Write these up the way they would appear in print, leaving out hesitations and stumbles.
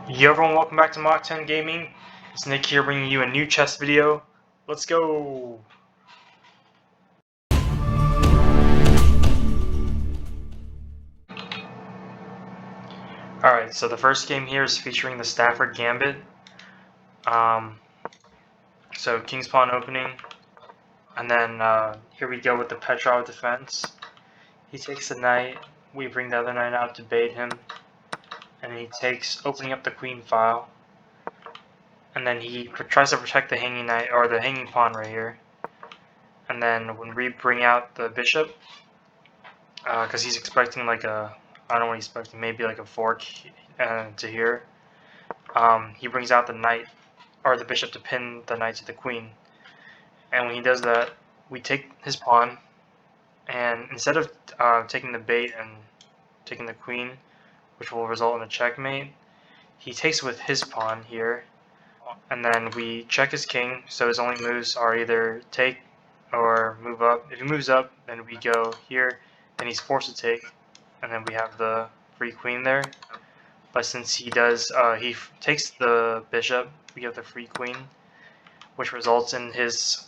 Yo everyone, welcome back to Mach 10 Gaming. It's Nick here bringing you a new chess video. Let's go! Alright, so the first game here is featuring the Stafford gambit. So King's Pawn opening, and then here we go with the Petrov defense. He takes the knight, we bring the other knight out to bait him, and he takes opening up the queen file. And then he tries to protect the hanging knight, or the hanging pawn right here. And then when we bring out the bishop, because he's expecting like a, I don't know what he's expecting, maybe like a fork to here. He brings out the knight, or the bishop, to pin the knight to the queen. And when he does that, we take his pawn, and instead of taking the bait and taking the queen, which will result in a checkmate, he takes with his pawn here, and then we check his king, so his only moves are either take or move up. If he moves up, then we go here, then he's forced to take, and then we have the free queen there. But since he does, he takes the bishop, we have the free queen, which results in his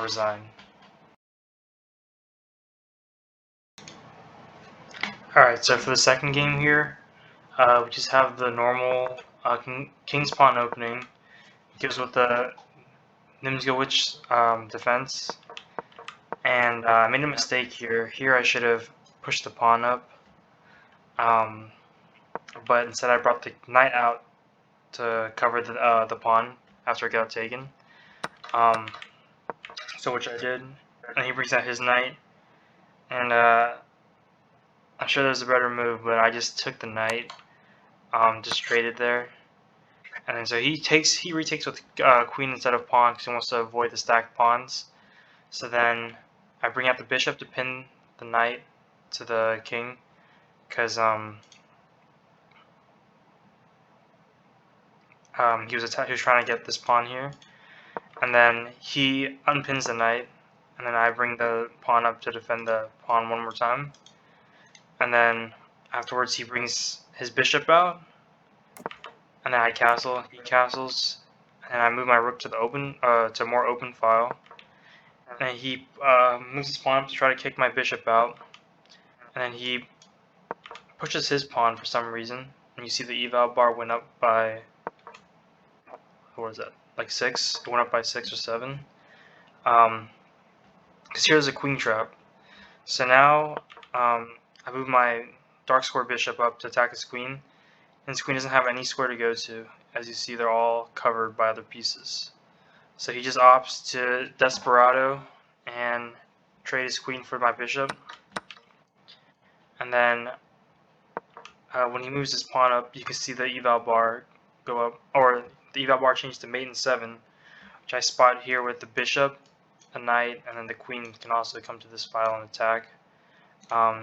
resign. Alright, so for the second game here, we just have the normal King's Pawn opening. It goes with the Nimzowitsch defense. And I made a mistake here. Here I should have pushed the pawn up. But instead I brought the knight out to cover the pawn after it got taken. So which I did. And he brings out his knight. And I'm sure there's a better move, but I just took the knight. Just traded there. And then so he retakes with queen instead of pawn because he wants to avoid the stacked pawns. So then I bring out the bishop to pin the knight to the king, because he was trying to get this pawn here, and then he unpins the knight, and then I bring the pawn up to defend the pawn one more time, and then afterwards he brings his bishop out, and then I castle, he castles, and I move my rook to the open to more open file. And he moves his pawn up to try to kick my bishop out. And then he pushes his pawn for some reason. And you see the eval bar went up by, what was that, like 6? It went up by 6 or 7. Because here's a queen trap. So now I move my dark square bishop up to attack his queen. And his queen doesn't have any square to go to. As you see, they're all covered by other pieces. So he just opts to Desperado and trade his queen for my bishop. And then when he moves his pawn up, you can see the eval bar go up, or the eval bar changed to mate in 7, which I spot here with the bishop, the knight, and then the queen can also come to this file and attack.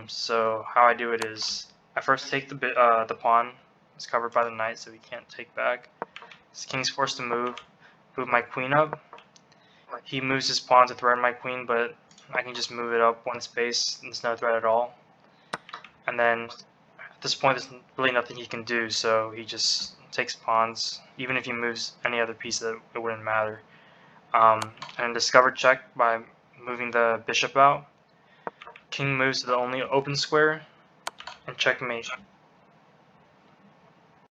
So how I do it is I first take the pawn. It's covered by the knight, so he can't take back. His king's forced to move my queen up. He moves his pawn to threaten my queen, but I can just move it up one space, and there's no threat at all. And then at this point there's really nothing he can do, so he just takes pawns. Even if he moves any other piece, it wouldn't matter. And discovered check by moving the bishop out. King moves to the only open square, and checkmate.